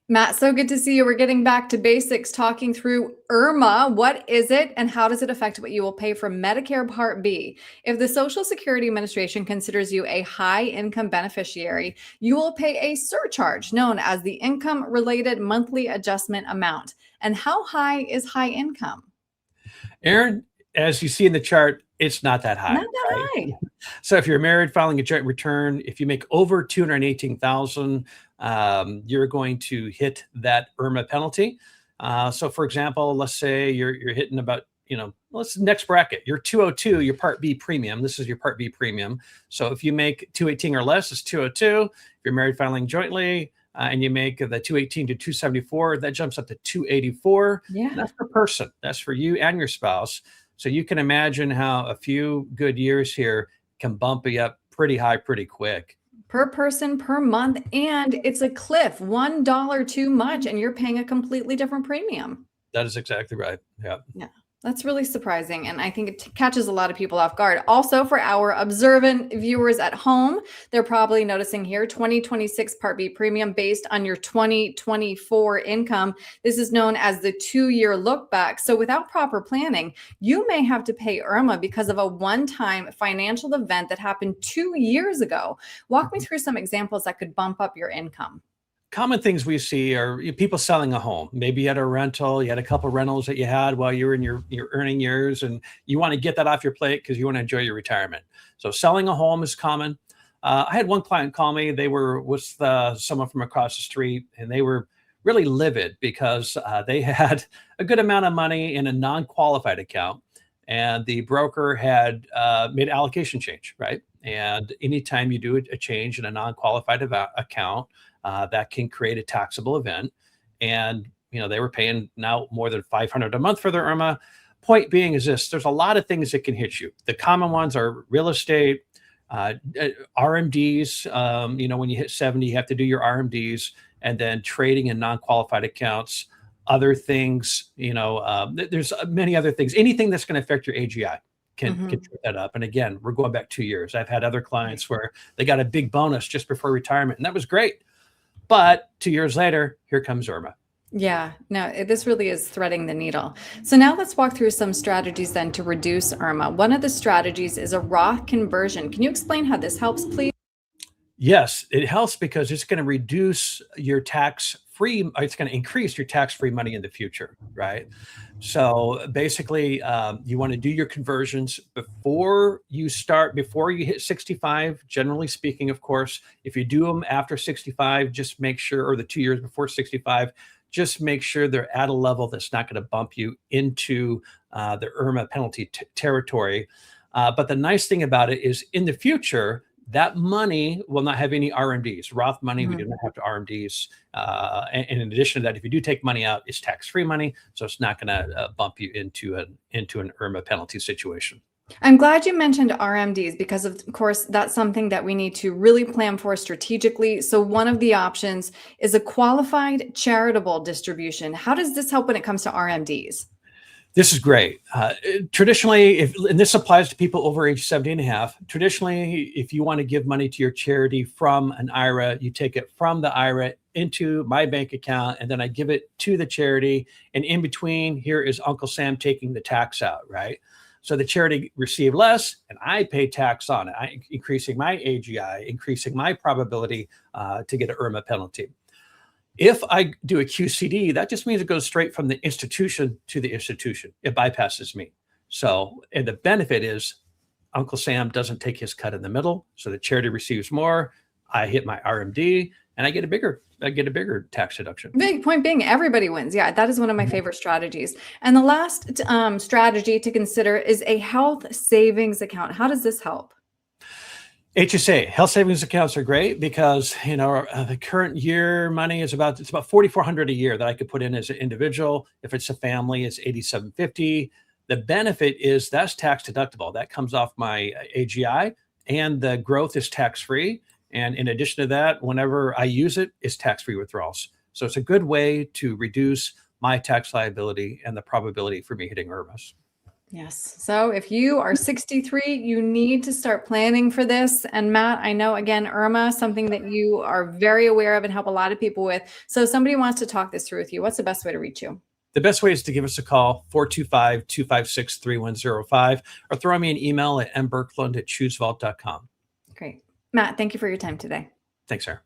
Matt, so good to see you. We're getting back to basics, talking through IRMAA. What is it and how does it affect what you will pay for Medicare Part B? If the Social Security Administration considers you a high income beneficiary, you will pay a surcharge known as the Income Related Monthly Adjustment Amount. And how high is high income? Aaron, as you see in the chart, it's not that high. Not that Right? high. So if you're married filing a joint return, if you make over 218,000, you're going to hit that IRMAA penalty. So for example, let's say you're hitting about, let's next bracket, you're 202, your Part B premium. This is your Part B premium. So if you make 218 or less, it's 202. If you're married filing jointly, and you make the 218 to 274, that jumps up to 284. Yeah. That's per person. That's for you and your spouse. So you can imagine how a few good years here can bump you up pretty high, pretty quick. Per person per month. And it's a cliff, $1 too much, and you're paying a completely different premium. That is exactly right. Yeah. Yeah. That's really surprising. And I think it catches a lot of people off guard. Also, for our observant viewers at home, they're probably noticing here 2026 Part B premium based on your 2024 income. This is known as the 2-year look back. So without proper planning, you may have to pay IRMAA because of a one-time financial event that happened 2 years ago. Walk me through some examples that could bump up your income. Common things we see are people selling a home. Maybe you had a rental, you had a couple rentals that you had while you were in your earning years, and you want to get that off your plate because you want to enjoy your retirement. So selling a home is common. I had one client call me. They were with someone from across the street, and they were really livid because they had a good amount of money in a non-qualified account, and the broker had made allocation change, right? And anytime you do a change in a non-qualified account, that can create a taxable event. And, they were paying now more than $500 a month for their IRMAA. Point being is this, there's a lot of things that can hit you. The common ones are real estate, RMDs. When you hit 70, you have to do your RMDs, and then trading in non-qualified accounts, other things, there's many other things. Anything that's going to affect your AGI can trip that up. And again, we're going back 2 years. I've had other clients where they got a big bonus just before retirement, and that was great. But 2 years later, here comes IRMAA. Yeah, no, this really is threading the needle. So now let's walk through some strategies then to reduce IRMAA. One of the strategies is a Roth conversion. Can you explain how this helps, please? Yes, it helps because it's going to reduce your tax-free, it's going to increase your tax-free money in the future, right? So basically, you want to do your conversions before you hit 65, generally speaking, of course. If you do them after 65, just make sure, or the 2 years before 65, just make sure they're at a level that's not going to bump you into the IRMAA penalty territory. But the nice thing about it is in the future, that money will not have any RMDs. Roth money, we do not have to RMDs. And in addition to that, if you do take money out, it's tax-free money, so it's not going to bump you into an IRMAA penalty situation. I'm glad you mentioned RMDs because, of course, that's something that we need to really plan for strategically. So one of the options is a qualified charitable distribution. How does this help when it comes to RMDs? This is great. Traditionally, and this applies to people over age 70 and a half, traditionally, if you want to give money to your charity from an IRA, you take it from the IRA into my bank account, and then I give it to the charity. And in between, here is Uncle Sam taking the tax out, right? So the charity received less, and I pay tax on it, increasing my AGI, increasing my probability to get an IRMAA penalty. If I do a QCD, that just means it goes straight from the institution to the institution. It bypasses me. So, and the benefit is Uncle Sam doesn't take his cut in the middle. So the charity receives more. I hit my RMD, and I get a bigger tax deduction. Big point being, everybody wins. Yeah, that is one of my favorite strategies. And the last strategy to consider is a health savings account. How does this help? HSA, health savings accounts are great because, the current year money is about $4,400 a year that I could put in as an individual. If it's a family, it's $8,750. The benefit is that's tax deductible. That comes off my AGI, and the growth is tax-free. And in addition to that, whenever I use it, it's tax-free withdrawals. So it's a good way to reduce my tax liability and the probability for me hitting IRMAAs. Yes. So if you are 63, you need to start planning for this. And Matt, I know, again, IRMAA, something that you are very aware of and help a lot of people with. So if somebody wants to talk this through with you, what's the best way to reach you? The best way is to give us a call, 425-256-3105, or throw me an email at mberkland@choosevault.com. Great. Matt, thank you for your time today. Thanks, Sarah.